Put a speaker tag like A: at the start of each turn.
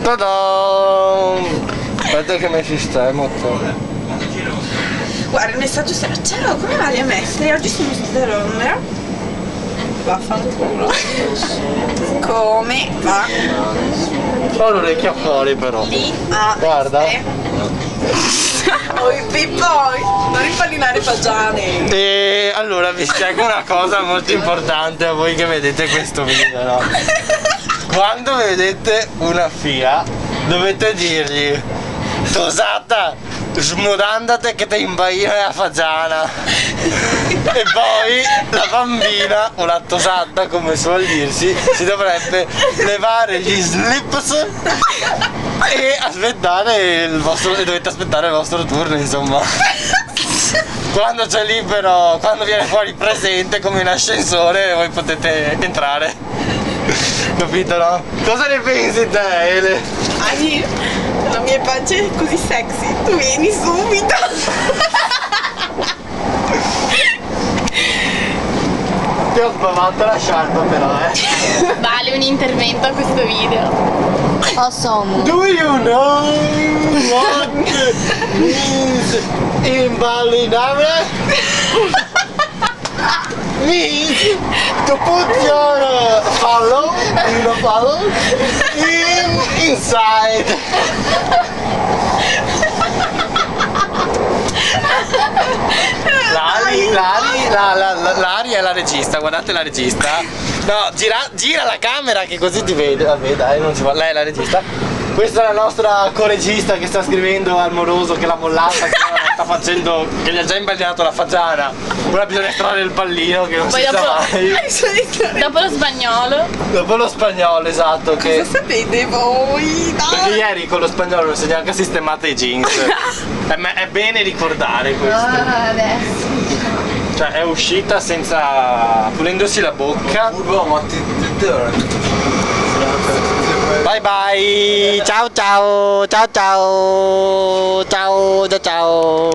A: Ta-da! Aspetta che mi sistemo.
B: Guarda, il messaggio sarà: ciao, come va a mettere? Oggi sono stata a Londra. Vaffanculo. Come va?
A: Ho l'orecchio fuori però. Guarda.
B: E poi non rifallinare fagiane.
A: E allora vi spiego una cosa molto importante a voi che vedete questo video, no? Quando vedete una figlia dovete dirgli: tosata, smudandate che te imbaina la fagiana. E poi la bambina, o la tosata come suol dirsi, si dovrebbe levare gli slips e aspettare il vostro, e dovete aspettare il vostro turno, insomma. Quando c'è libero, quando viene fuori presente come in ascensore, voi potete entrare. Capito, no? Cosa ne pensi te, Ele?
B: Ani, la mia pancia è così sexy, tu vieni subito.
A: Ti ho sbavato la sciarpa però,
C: Vale un intervento a questo video. Awesome.
A: Do you know what means invalidare? Means to put your follow inside. Lari è la regista, guardate la regista. No, gira la camera che così ti vede. Vabbè dai, non ci va. Lei è la regista. Questa è la nostra coregista che sta scrivendo al moroso che l'ha mollata, che sta facendo, che gli ha già imballinato la fagiana. Ora bisogna estrarre il pallino che non
C: Poi
A: si sa mai.
C: Dopo lo spagnolo.
A: Dopo lo spagnolo, esatto. Che...
B: Cosa sapete voi? Dai.
A: Perché ieri con lo spagnolo non si è neanche sistemata i jeans. È bene ricordare questo.
C: Adesso.
A: Cioè è uscita senza... pulendosi la bocca. Bye bye. Ciao ciao. Ciao ciao. Ciao ciao ciao.